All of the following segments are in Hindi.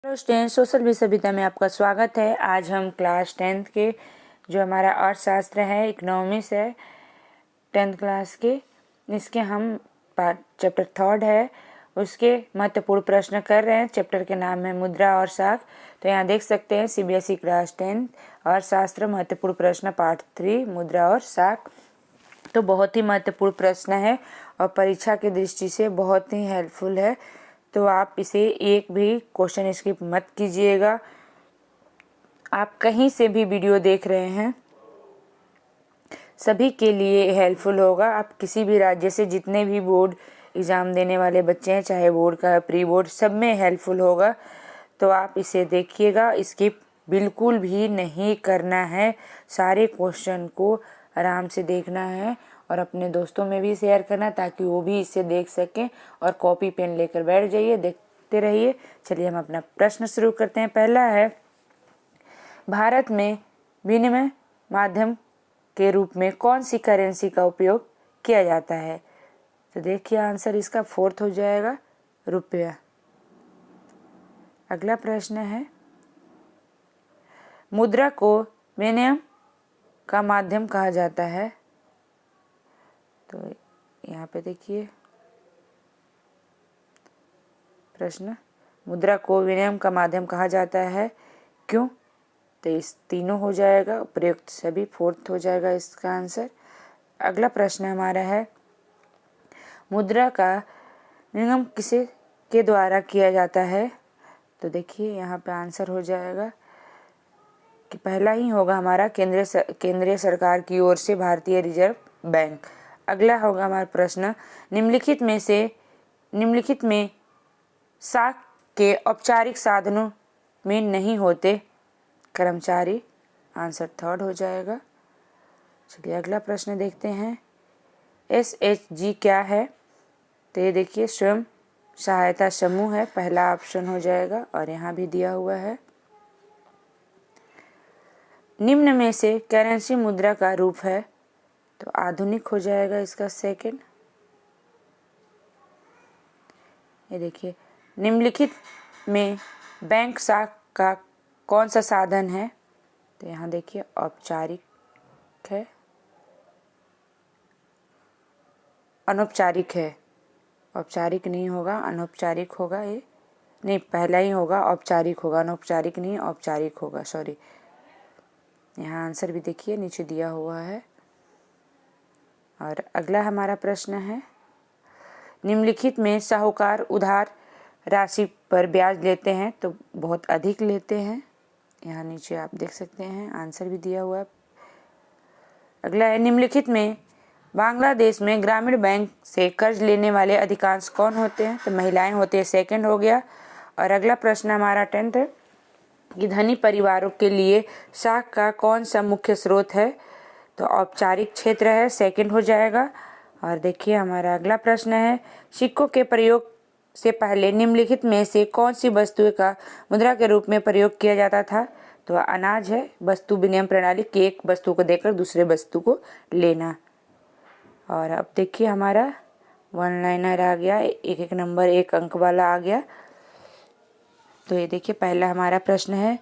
हेलो स्टूडेंट, सोशल भी सभ्यता में आपका स्वागत है। आज हम क्लास 10th के जो हमारा अर्थशास्त्र है इकोनॉमिक्स है 10th क्लास के, इसके हम चैप्टर 3 है उसके महत्वपूर्ण प्रश्न कर रहे हैं। चैप्टर के नाम है मुद्रा और साख। तो यहाँ देख सकते हैं सीबीएसई क्लास 10 अर्थशास्त्र महत्वपूर्ण प्रश्न पार्ट 3 मुद्रा और साख। तो बहुत ही महत्वपूर्ण प्रश्न है और परीक्षा की दृष्टि से बहुत ही हेल्पफुल है। तो आप इसे एक भी क्वेश्चन स्किप मत कीजिएगा। आप कहीं से भी वीडियो देख रहे हैं सभी के लिए हेल्पफुल होगा। आप किसी भी राज्य से जितने भी बोर्ड एग्ज़ाम देने वाले बच्चे हैं, चाहे बोर्ड का प्री बोर्ड, सब में हेल्पफुल होगा। तो आप इसे देखिएगा, स्किप बिल्कुल भी नहीं करना है। सारे क्वेश्चन को आराम से देखना है और अपने दोस्तों में भी शेयर करना ताकि वो भी इसे देख सकें। और कॉपी पेन लेकर बैठ जाइए, देखते रहिए। चलिए हम अपना प्रश्न शुरू करते हैं। पहला है, भारत में विनिमय माध्यम के रूप में कौन सी करेंसी का उपयोग किया जाता है? तो देखिए आंसर इसका 4th हो जाएगा, रुपया। अगला प्रश्न है, मुद्रा को विनिमय का माध्यम कहा जाता है। तो यहाँ पे देखिए प्रश्न, मुद्रा को विनिमय का माध्यम कहा जाता है, क्यों? तो इस तीनों हो जाएगा, प्रयुक्त सभी 4th हो जाएगा इसका आंसर। अगला प्रश्न हमारा है, मुद्रा का विनिमय किसे के द्वारा किया जाता है? तो देखिए यहाँ पे आंसर हो जाएगा कि पहला ही होगा हमारा केंद्रीय सरकार की ओर से भारतीय रिजर्व बैंक। अगला होगा हमारा प्रश्न, निम्नलिखित में साख के औपचारिक साधनों में नहीं होते कर्मचारी। आंसर 3rd हो जाएगा। चलिए अगला प्रश्न देखते हैं, SHG क्या है? तो ये देखिए स्वयं सहायता समूह है, पहला ऑप्शन हो जाएगा और यहाँ भी दिया हुआ है। निम्न में से करेंसी मुद्रा का रूप है? तो आधुनिक हो जाएगा इसका 2nd। ये देखिए, निम्नलिखित में बैंक साख का कौन सा साधन है? तो यहाँ देखिए औपचारिक है, अनौपचारिक है। औपचारिक नहीं होगा, अनौपचारिक होगा। ये नहीं, पहला ही होगा, औपचारिक होगा, अनौपचारिक नहीं औपचारिक होगा, सॉरी। यहाँ आंसर भी देखिए नीचे दिया हुआ है। और अगला हमारा प्रश्न है, निम्नलिखित में साहूकार उधार राशि पर ब्याज लेते हैं? तो बहुत अधिक लेते हैं, यहाँ नीचे आप देख सकते हैं, आंसर भी दिया हुआ है। अगला है, निम्नलिखित में बांग्लादेश में ग्रामीण बैंक से कर्ज लेने वाले अधिकांश कौन होते हैं? तो महिलाएं होती है, 2nd हो गया। और अगला प्रश्न हमारा 10th है कि धनी परिवारों के लिए साख का कौन सा मुख्य स्रोत है? तो औपचारिक क्षेत्र है, 2nd हो जाएगा। और देखिए हमारा अगला प्रश्न है, सिक्कों के प्रयोग से पहले निम्नलिखित में से कौन सी वस्तु का मुद्रा के रूप में प्रयोग किया जाता था? तो अनाज है, वस्तु विनिमय प्रणाली की एक वस्तु को देकर दूसरे वस्तु को लेना। और अब देखिए हमारा 1 लाइनर आ गया, एक नंबर 1 अंक वाला आ गया। तो ये देखिए पहला हमारा प्रश्न है,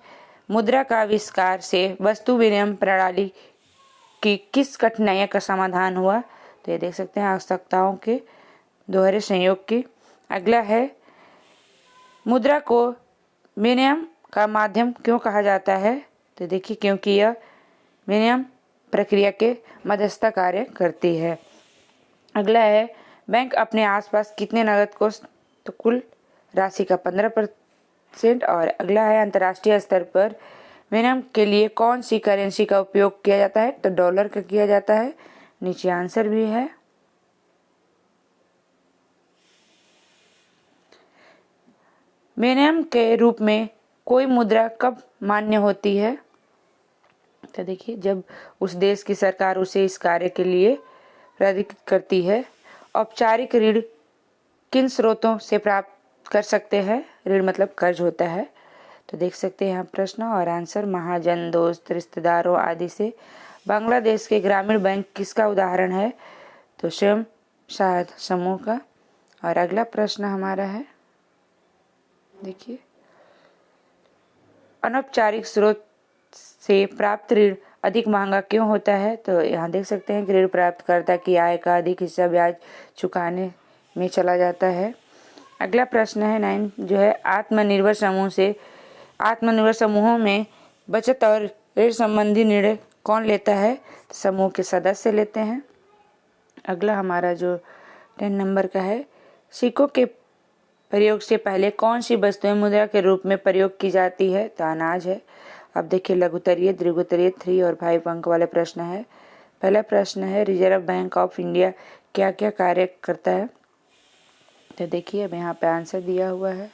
मुद्रा का आविष्कार से वस्तु विनिमय प्रणाली की किस कठिनाई का समाधान हुआ? तो ये देख सकते हैं आवश्यकताओं के दोहरे संयोग की। अगला है, मुद्रा को विनिमय का माध्यम क्यों कहा जाता है? तो देखिए क्योंकि यह विनिमय प्रक्रिया के मध्यस्थता कार्य करती है। अगला है, बैंक अपने आसपास कितने नकद को? तो कुल राशि का 15%। और अगला है, अंतर्राष्ट्रीय स्तर पर विनिमय के लिए कौन सी करेंसी का उपयोग किया जाता है? तो डॉलर का किया जाता है, नीचे आंसर भी है। विनिमय के रूप में कोई मुद्रा कब मान्य होती है? तो देखिए जब उस देश की सरकार उसे इस कार्य के लिए प्राधिकृत करती है। औपचारिक ऋण किन स्रोतों से प्राप्त कर सकते हैं? ऋण मतलब कर्ज होता है। तो देख सकते हैं यहाँ प्रश्न और आंसर, महाजन, दोस्त, रिश्तेदारों आदि से। बांग्लादेश के ग्रामीण बैंक किसका उदाहरण है? तो स्वयं सहायता समूह का। और अगला प्रश्न हमारा है, देखिए अनौपचारिक स्रोत से प्राप्त ऋण अधिक महंगा क्यों होता है? तो यहाँ देख सकते हैं कि ऋण प्राप्तकर्ता की आय का अधिक हिस्सा ब्याज चुकाने में चला जाता है। अगला प्रश्न है 9 जो है, आत्मनिर्भर समूहों में बचत और ऋण संबंधी निर्णय कौन लेता है? समूह के सदस्य लेते हैं। अगला हमारा जो 10 नंबर का है, सिक्कों के प्रयोग से पहले कौन सी वस्तुएं मुद्रा के रूप में प्रयोग की जाती है? तो अनाज है। अब देखिए लघुत्तरीय, दीर्घोत्तरीय 3 और 5 अंक वाले प्रश्न है। पहला प्रश्न है, रिजर्व बैंक ऑफ इंडिया क्या क्या कार्य करता है? तो देखिए अब यहाँ पे आंसर दिया हुआ है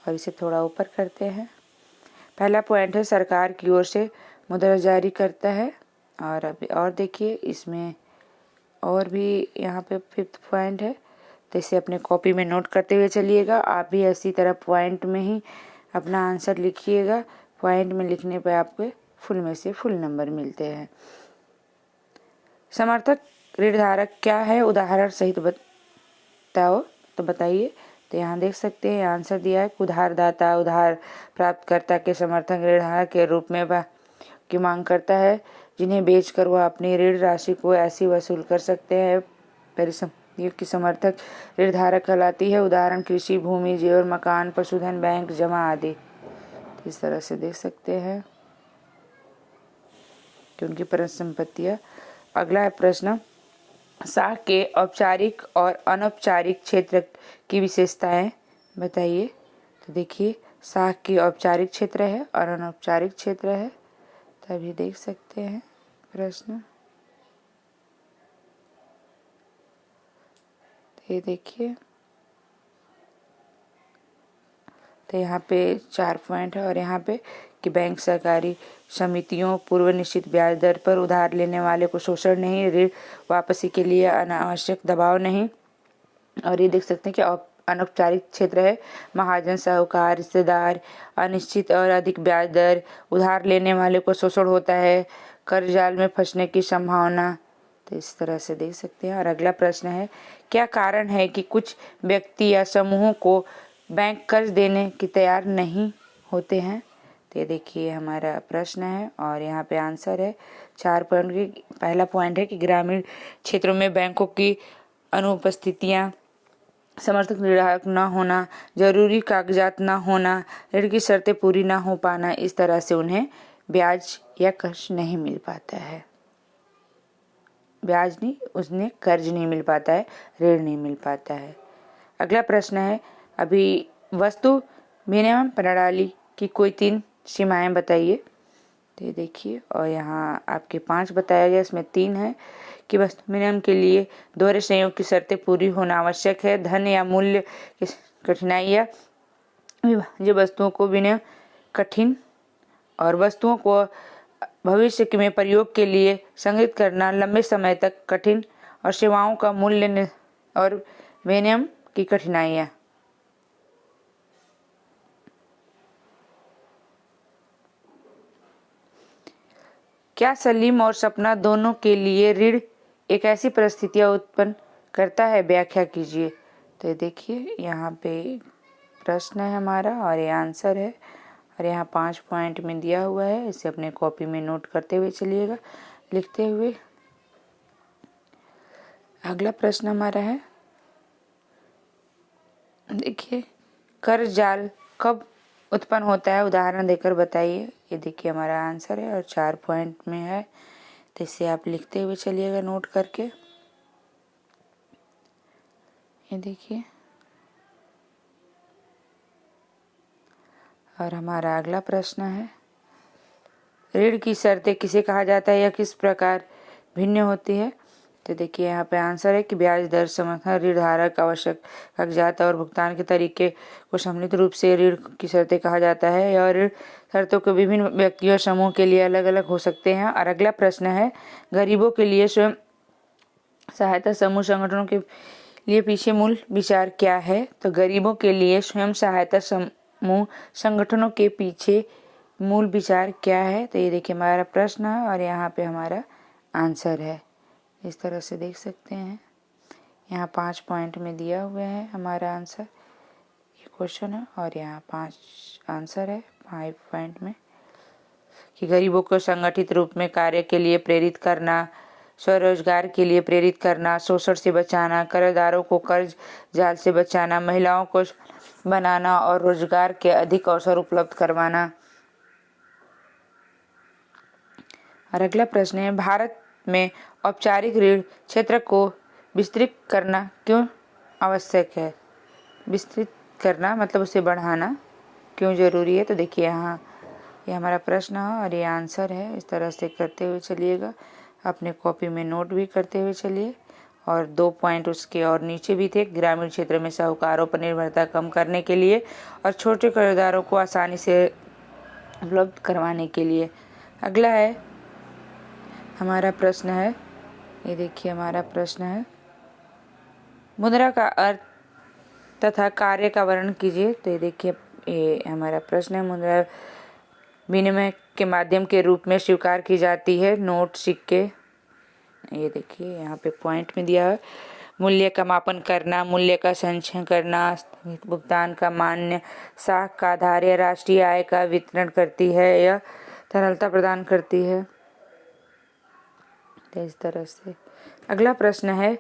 और इसे थोड़ा ऊपर करते हैं। पहला पॉइंट है, सरकार की ओर से मुद्रा जारी करता है। और अभी और देखिए इसमें और भी यहाँ पे 5th पॉइंट है, तो इसे अपने कॉपी में नोट करते हुए चलिएगा। आप भी इसी तरह पॉइंट में ही अपना आंसर लिखिएगा। पॉइंट में लिखने पर आपको फुल में से फुल नंबर मिलते हैं। समर्थक ऋणधारक क्या है? उदाहरण सहित बताओ। तो बताइए। तो यहाँ देख सकते हैं आंसर दिया है, उधारदाता उधार प्राप्तकर्ता के समर्थक ऋणधारक के रूप में की मांग करता है, जिन्हें बेचकर वह अपनी ऋण राशि को ऐसी वसूल कर सकते हैं परिसंपत्तियों की समर्थक ऋणधारक कहलाती है। उदाहरण कृषि भूमि, जेवर, मकान, पशुधन, बैंक जमा आदि। इस तरह से देख सकते हैं कि उनकी परिसंपत्तियां। अगला प्रश्न, साख के औपचारिक और अनौपचारिक क्षेत्र की विशेषताएं बताइए। तो देखिए साख की औपचारिक क्षेत्र है और अनौपचारिक क्षेत्र है, तभी देख सकते हैं प्रश्न। तो ये देखिए, तो यहाँ पे 4 पॉइंट है और यहाँ पे कि बैंक सरकारी समितियों पूर्व निश्चित ब्याज दर पर उधार लेने वाले को शोषण नहीं, ऋण वापसी के लिए अनावश्यक दबाव नहीं। और ये देख सकते हैं कि अनौपचारिक क्षेत्र है, महाजन, साहूकार, रिश्तेदार, अनिश्चित और अधिक ब्याज दर, उधार लेने वाले को शोषण होता है, कर्ज जाल में फंसने की संभावना। तो इस तरह से देख सकते हैं। और अगला प्रश्न है, क्या कारण है कि कुछ व्यक्ति या समूहों को बैंक कर्ज देने की तैयार नहीं होते हैं? तो ये देखिए हमारा प्रश्न है और यहाँ पे आंसर है 4 पॉइंट की। पहला पॉइंट है कि ग्रामीण क्षेत्रों में बैंकों की अनुपस्थितियाँ, समर्थक ऋणधारक न होना, जरूरी कागजात न होना, ऋण की शर्तें पूरी न हो पाना, इस तरह से उन्हें ब्याज या कर्ज नहीं मिल पाता है। ब्याज नहीं, उसने कर्ज नहीं मिल पाता है, ऋण नहीं मिल पाता है। अगला प्रश्न है, अभी वस्तु विनिमय प्रणाली की कोई 3 सीमाएं बताइए। तो ये देखिए और यहाँ आपके 5 बताया गया, इसमें 3 है कि वस्तु विनिमय के लिए दोहरे संयोग की शर्तें पूरी होना आवश्यक है, धन या मूल्य की कठिनाइयाँ, जो वस्तुओं को विनिमय कठिन और वस्तुओं को भविष्य में प्रयोग के लिए संग्रहित करना लंबे समय तक कठिन, और सेवाओं का मूल्य और विनिमय की कठिनाइयाँ। क्या सलीम और सपना दोनों के लिए ऋण एक ऐसी परिस्थितियाँ उत्पन्न करता है? व्याख्या कीजिए। तो देखिए यहाँ पे प्रश्न है हमारा और ये आंसर है और यहाँ 5 पॉइंट में दिया हुआ है, इसे अपने कॉपी में नोट करते हुए चलिएगा, लिखते हुए। अगला प्रश्न हमारा है, देखिए कर्ज जाल कब उत्पन्न होता है? उदाहरण देकर बताइए। ये देखिए हमारा आंसर है और 4 पॉइंट में है, तो इसे आप लिखते हुए चलिएगा नोट करके। ये देखिए और हमारा अगला प्रश्न है, ऋण की शर्तें किसे कहा जाता है या किस प्रकार भिन्न होती है? तो देखिए यहाँ पे आंसर है कि ब्याज दर, समर्थन, ऋण धारक, आवश्यक कागजात और भुगतान के तरीके को सम्मिलित रूप से ऋण की शर्तें कहा जाता है और ऋण शर्तों के विभिन्न व्यक्तियों और समूह के लिए अलग अलग हो सकते हैं। और अगला प्रश्न है, गरीबों के लिए स्वयं सहायता समूह संगठनों के लिए पीछे मूल विचार क्या है? तो गरीबों के लिए स्वयं सहायता समूह संगठनों के पीछे मूल विचार क्या है? तो ये देखिए हमारा प्रश्न है और यहाँ पे हमारा आंसर है। इस तरह से देख सकते हैं, यहाँ 5 पॉइंट में दिया हुआ है हमारा आंसर। ये क्वेश्चन है और यहाँ 5 आंसर है 5 पॉइंट में कि गरीबों को संगठित रूप में कार्य के लिए प्रेरित करना, स्वरोजगार के लिए प्रेरित करना, शोषण से बचाना, कर्जदारों को कर्ज जाल से बचाना, महिलाओं को बनाना और रोजगार के अधिक अवसर उपलब्ध करवाना। और अगला प्रश्न है, भारत में औपचारिक ऋण क्षेत्र को विस्तृत करना क्यों आवश्यक है? विस्तृत करना मतलब उसे बढ़ाना क्यों जरूरी है? तो देखिए यहाँ ये हमारा प्रश्न है और ये आंसर है। इस तरह से करते हुए चलिएगा, अपने कॉपी में नोट भी करते हुए चलिए। और 2 पॉइंट उसके और नीचे भी थे, ग्रामीण क्षेत्र में साहूकारों पर निर्भरता कम करने के लिए और छोटे कर्जदारों को आसानी से उपलब्ध करवाने के लिए। अगला है हमारा प्रश्न है, ये देखिए हमारा प्रश्न है, मुद्रा का अर्थ तथा कार्य का वर्णन कीजिए। तो ये देखिए ये हमारा प्रश्न है, मुद्रा विनिमय के माध्यम के रूप में स्वीकार की जाती है। नोट, सिक्के, ये देखिए यहाँ पे पॉइंट में दिया है। मूल्य का मापन करना, मूल्य का संचय करना, भुगतान का मान्य, साख का आधार या राष्ट्रीय आय का वितरण करती है या तरलता प्रदान करती है। तो इस तरह से अगला प्रश्न है,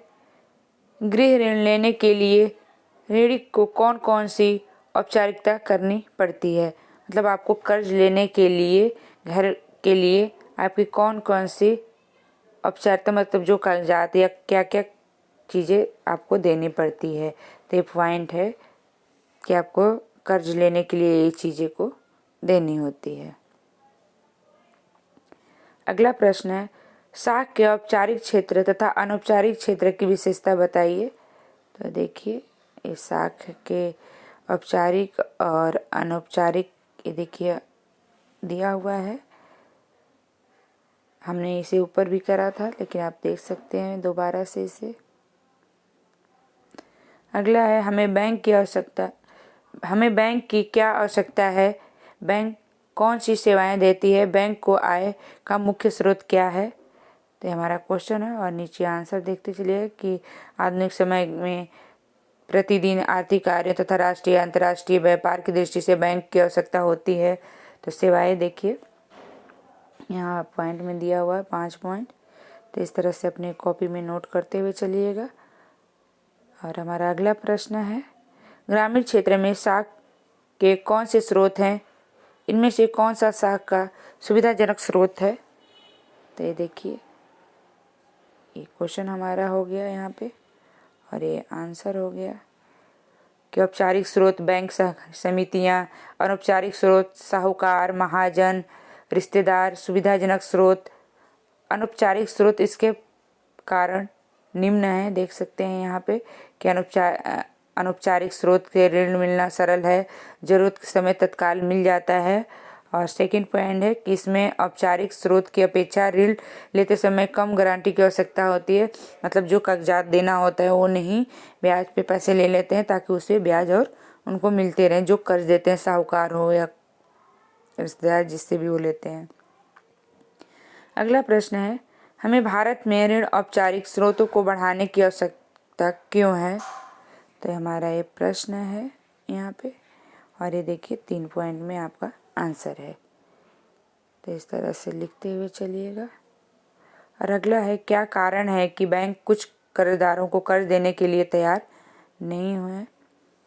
गृह ऋण लेने के लिए ऋणी को कौन कौन सी औपचारिकता करनी पड़ती है? मतलब आपको कर्ज लेने के लिए घर के लिए आपकी कौन कौन सी औपचारिकता, मतलब जो कागजात या क्या क्या चीज़ें आपको देनी पड़ती है। तो ये पॉइंट है कि आपको कर्ज लेने के लिए ये चीज़ें को देनी होती है। अगला प्रश्न है, साख के औपचारिक क्षेत्र तथा अनौपचारिक क्षेत्र की विशेषता बताइए। तो देखिए ये साख के औपचारिक और अनौपचारिक ये देखिए दिया हुआ है। हमने इसे ऊपर भी करा था लेकिन आप देख सकते हैं दोबारा से इसे। अगला है, हमें बैंक की क्या आवश्यकता है? बैंक कौन सी सेवाएं देती है? बैंक को आय का मुख्य स्रोत क्या है? तो हमारा क्वेश्चन है और नीचे आंसर देखते चलिए कि आधुनिक समय में प्रतिदिन आर्थिक कार्यों तथा राष्ट्रीय अंतर्राष्ट्रीय व्यापार की दृष्टि से बैंक की आवश्यकता होती है। तो सेवाएं देखिए यहाँ पॉइंट में दिया हुआ है 5 पॉइंट। तो इस तरह से अपने कॉपी में नोट करते हुए चलिएगा। और हमारा अगला प्रश्न है, ग्रामीण क्षेत्र में साख के कौन से स्रोत हैं? इनमें से कौन सा साख का सुविधाजनक स्रोत है? तो ये देखिए ये क्वेश्चन हमारा हो गया यहाँ पे और ये आंसर हो गया कि औपचारिक स्रोत बैंक समितियाँ, अनौपचारिक स्रोत साहूकार, महाजन, रिश्तेदार, सुविधाजनक स्रोत, अनौपचारिक स्रोत इसके कारण निम्न है। देख सकते हैं यहाँ पे कि अनौपचारिक स्रोत से ऋण मिलना सरल है, जरूरत के समय तत्काल मिल जाता है। और सेकंड पॉइंट है कि इसमें औपचारिक स्रोत की अपेक्षा ऋण लेते समय कम गारंटी की आवश्यकता होती है। मतलब जो कागजात देना होता है वो नहीं, ब्याज पे पैसे ले लेते हैं ताकि उससे ब्याज और उनको मिलते रहें। जो कर्ज देते हैं साहूकार हो या रिश्तेदार जिससे भी वो लेते हैं। अगला प्रश्न है, हमें भारत में ऋण औपचारिक स्रोतों को बढ़ाने की आवश्यकता क्यों है? तो हमारा ये प्रश्न है यहाँ पे और ये देखिए 3 पॉइंट में आपका आंसर है। तो इस तरह से लिखते हुए चलिएगा। और अगला है, क्या कारण है कि बैंक कुछ कर्जदारों को कर्ज देने के लिए तैयार नहीं हुए?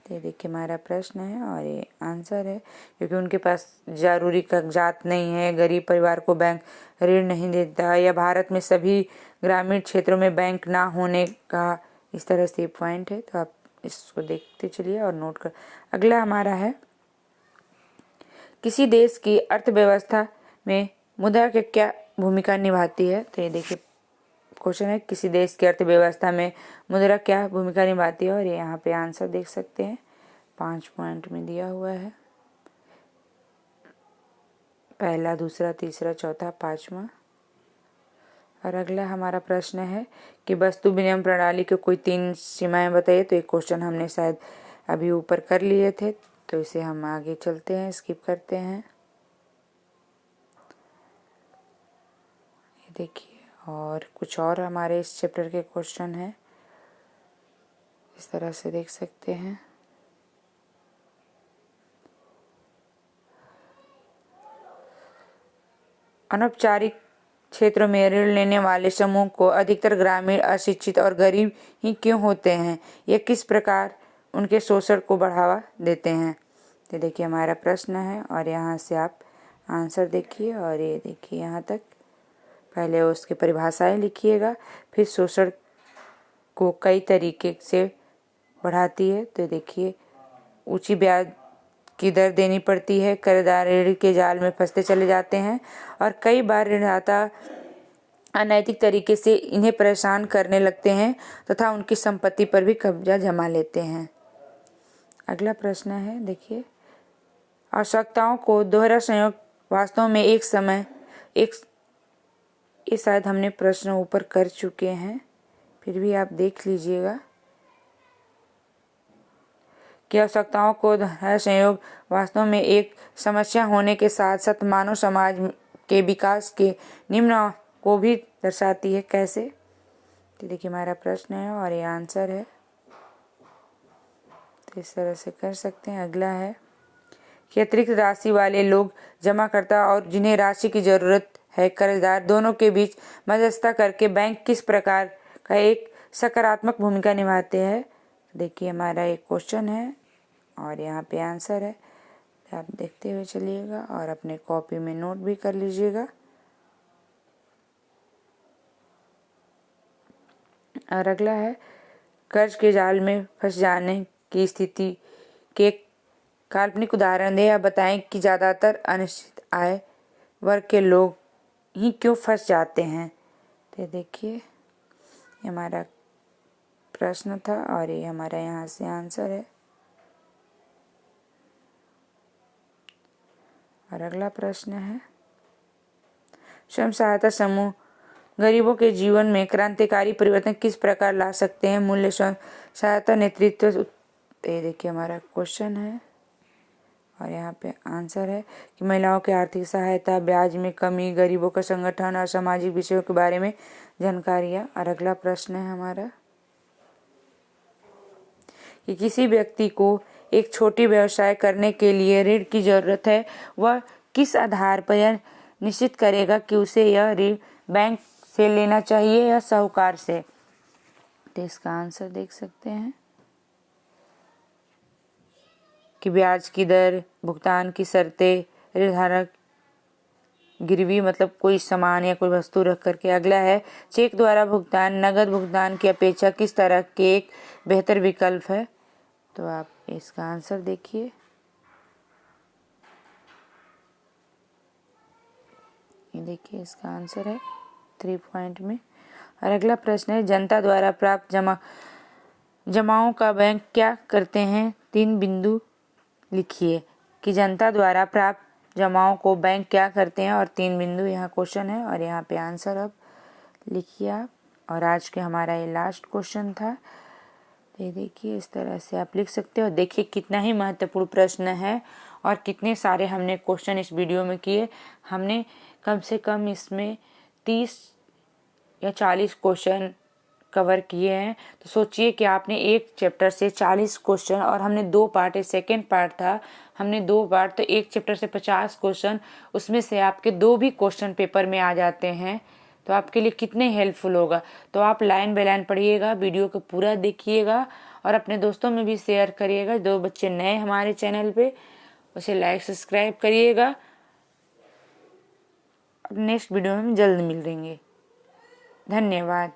तो ये देखिए हमारा प्रश्न है और ये आंसर है क्योंकि उनके पास जरूरी कागजात नहीं है, गरीब परिवार को बैंक ऋण नहीं देता या भारत में सभी ग्रामीण क्षेत्रों में बैंक ना होने का, इस तरह से पॉइंट है। तो आप इसको देखते चलिए और नोट कर। अगला हमारा है, किसी देश की अर्थव्यवस्था में मुद्रा की क्या भूमिका निभाती है? तो ये देखिए क्वेश्चन है, किसी देश की अर्थव्यवस्था में मुद्रा क्या भूमिका निभाती है? और ये यहाँ पे आंसर देख सकते हैं 5 पॉइंट में दिया हुआ है, पहला, दूसरा, तीसरा, चौथा, 5वां। और अगला हमारा प्रश्न है कि वस्तु विनिमय प्रणाली के कोई 3 सीमाएं बताइए। तो ये क्वेश्चन हमने शायद अभी ऊपर कर लिए थे, तो इसे हम आगे चलते हैं, स्किप करते हैं। ये देखिए और कुछ और हमारे इस चैप्टर के क्वेश्चन हैं, इस तरह से देख सकते हैं। अनौपचारिक क्षेत्रों में ऋण लेने वाले समूह को अधिकतर ग्रामीण, अशिक्षित और गरीब ही क्यों होते हैं? ये किस प्रकार उनके शोषण को बढ़ावा देते हैं? तो देखिए हमारा प्रश्न है और यहाँ से आप आंसर देखिए और ये देखिए यहाँ तक पहले उसकी परिभाषाएं लिखिएगा, फिर शोषण को कई तरीके से बढ़ाती है। तो देखिए ऊंची ब्याज की दर देनी पड़ती है, कर्जदार ऋण के जाल में फंसते चले जाते हैं और कई बार ऋणदाता अनैतिक तरीके से इन्हें परेशान करने लगते हैं तथा उनकी संपत्ति पर भी कब्जा जमा लेते हैं। अगला प्रश्न है देखिए, आवश्यकताओं को दोहरा संयोग वास्तव में एक समय ये शायद हमने प्रश्न ऊपर कर चुके हैं, फिर भी आप देख लीजिएगा कि आवश्यकताओं को दोहरा संयोग वास्तव में एक समस्या होने के साथ साथ मानव समाज के विकास के निम्न को भी दर्शाती है। कैसे? तो देखिए हमारा प्रश्न है और ये आंसर है, तो इस तरह से कर सकते हैं। अगला है कि अतिरिक्त राशि वाले लोग, जमाकर्ता और जिन्हें राशि की जरूरत है, कर्जदार, दोनों के बीच मध्यस्थता करके बैंक किस प्रकार का एक सकारात्मक भूमिका निभाते हैं? देखिए हमारा एक क्वेश्चन है और यहाँ पे आंसर है, आप देखते हुए चलिएगा और अपने कॉपी में नोट भी कर लीजिएगा। और अगला है, कर्ज के जाल में फंस जाने की स्थिति के काल्पनिक उदाहरण दें या बताएं कि ज़्यादातर अनिश्चित आय वर्ग के लोग ही क्यों फंस जाते हैं। तो देखिए हमारा प्रश्न था और ये हमारा यहाँ से आंसर है। और अगला प्रश्न है, स्वयं सहायता समूह गरीबों के जीवन में क्रांतिकारी परिवर्तन किस प्रकार ला सकते हैं? मूल्य स्वयं सहायता नेतृत्व। ये देखिए हमारा क्वेश्चन है और यहाँ पे आंसर है कि महिलाओं की आर्थिक सहायता, ब्याज में कमी, गरीबों का संगठन और सामाजिक विषयों के बारे में जानकारियाँ। और अगला प्रश्न है हमारा कि किसी व्यक्ति को एक छोटी व्यवसाय करने के लिए ऋण की जरूरत है, वह किस आधार पर यह निश्चित करेगा कि उसे यह ऋण बैंक से लेना चाहिए या साहूकार से? तो इसका आंसर देख सकते हैं कि ब्याज की दर, भुगतान की शर्तें, ऋणधारक गिरवी मतलब कोई सामान या कोई वस्तु रख करके। अगला है, चेक द्वारा भुगतान नगद भुगतान की अपेक्षा किस तरह के एक बेहतर विकल्प है? तो आप इसका आंसर देखिए। ये देखिए इसका आंसर है 3 पॉइंट में। और अगला प्रश्न है, जनता द्वारा प्राप्त जमाओं का बैंक क्या करते हैं? 3 बिंदु लिखिए कि जनता द्वारा प्राप्त जमाओं को बैंक क्या करते हैं और 3 बिंदु यहाँ क्वेश्चन है और यहाँ पे आंसर अब लिखिए आप। और आज के हमारा ये लास्ट क्वेश्चन था। ये देखिए इस तरह से आप लिख सकते हो। देखिए कितना ही महत्वपूर्ण प्रश्न है और कितने सारे हमने क्वेश्चन इस वीडियो में किए। हमने कम से कम इसमें 30 या 40 क्वेश्चन कवर किए हैं। तो सोचिए कि आपने एक चैप्टर से 40 क्वेश्चन, और हमने 2 पार्ट है, सेकेंड पार्ट था, हमने 2 पार्ट, तो एक चैप्टर से 50 क्वेश्चन, उसमें से आपके 2 भी क्वेश्चन पेपर में आ जाते हैं। तो आपके लिए कितने हेल्पफुल होगा। तो आप लाइन बाय लाइन पढ़िएगा, वीडियो को पूरा देखिएगा और अपने दोस्तों में भी शेयर करिएगा। जो बच्चे नए हमारे चैनल पे, उसे लाइक सब्सक्राइब करिएगा। अब नेक्स्ट वीडियो में जल्द मिलेंगे। धन्यवाद।